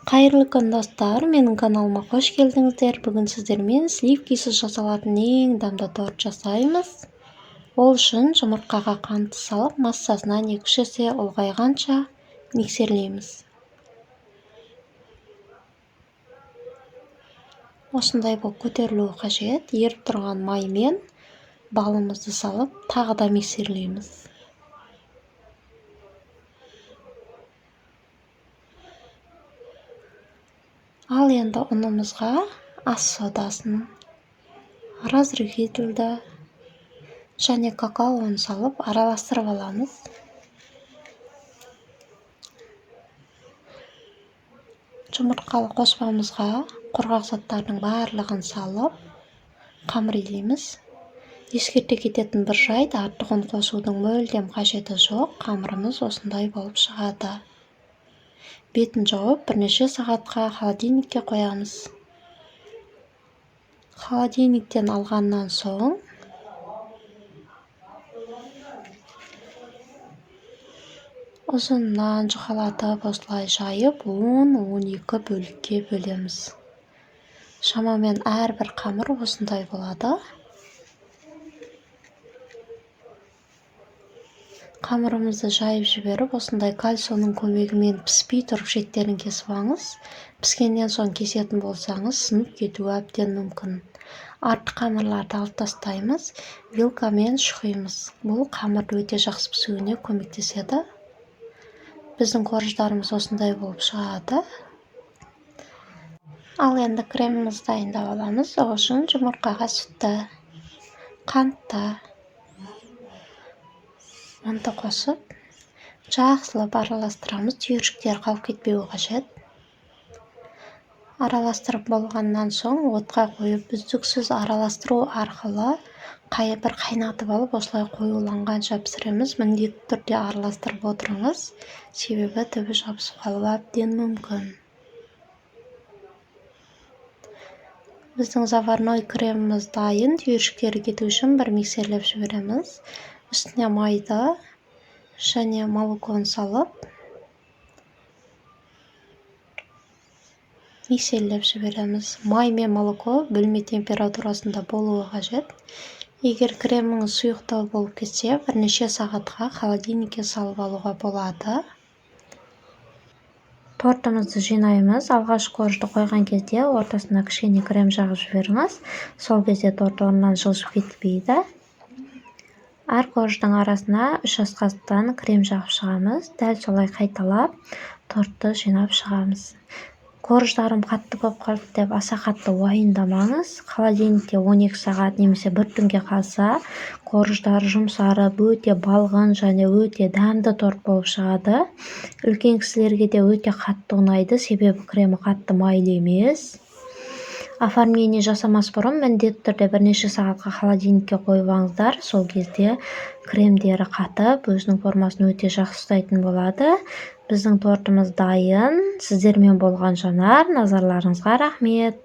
Қайырлы күн достар, менің каналыма қош келдіңіздер. Бүгін сіздермен сливкисіз жасалатын ең дамды торт жасаймыз. Ол үшін жұмыртқаға қантты салып, массасынан 2 есе ұлғайғанша миксерлейміз. Осындай болып көтерілуі қажет. Еріп тұрған маймен балымызды салып, тағы да миксерлейміз. Ал енді ұнымызға ас содасын, разрыхительді және какаоны салып араластырып аламыз. Жұмыртқалы қоспамызға құрғақ заттардың барлығын салып, қамыр илейміз. Ескерте кететін бір жайт, артық ұн қосудың мүлдем қажеті жоқ. Қамырымыз осындай болып шығады. Бетін жауып, бірнеше сағатқа холодильникке қоямыз. Холодильниктен алғаннан соң ұзыннан жұқалатып осылай жайып 10-12 бөлікке бөлеміз. Шамамен әрбір қамыр осындай болады. Қамырымызды жайып жіберіп, осындай кальцияның көмегімен піспей тұрып шеттерін кесіп алыңыз. Піскеннен соң кесетін болсаңыз, сынып кетуі әбден мүмкін. Артық қамырларды алып тастаймыз, вилкамен шұқимыз. Бұл қамырды өте жақсы пісуіне көмектеседі. Біздің қорждарымыз осындай болып шығады. Ал енді кремімізді дайындап аламыз. Ол үшін жұмыртқаға сүтті, қантты, ұнды қосып, жақсылап араластырамыз. Түйіршіктер қалып кетпеуі қажет. Араластырып болғаннан соң отқа қойып, үздіксіз араластыру арқылы бір қайнатып алып, осылай қоюланғанша пісіреміз. Міндетті түрде араластырып отырыңыз, себебі түбі жабысып қалуы әбден мүмкін. Біздің заварной креміміз дайын. Түйіршіктері кету үшін бір миксерлеп жібереміз. Үстіне майды және молоконы салып, миксерлеп жібереміз. Май мен молоко бөлме температурасында болуы қажет. Егер креміңіз сұйықтау болып кетсе, бірнеше сағатқа холодильникке салып алуға болады. Тортымызды жинаймыз. Алғаш қоржды қойған кезде ортасына кішкене крем жағып жіберіңіз. Сол кезде торт орнынан жылжып кетпейді. Әр қорждың арасына 3 ас қасықтан крем жағып шығамыз. Дәл солай қайталап, тортты жинап шығамыз. Қорждарым қатты болып қалды деп аса қатты уайымдамаңыз. Холодильникте 12 сағат немесе 1 түнге қалса, қорждар жұмсарып, өте балғын және өте дәмді торт болып шығады. Үлкен кісілерге де өте қатты ұнайды, себебі кремі қатты майлы емес. Оформление жасамас бұрын міндетті түрде бірнеше сағатқа холодильникке қойып алыңыздар. Сол кезде кремдері қатып, өзінің формасын өте жақсы ұстайтын болады. Біздің тортымыз дайын. Сіздермен болған Жанар. Назарларыңызға рахмет.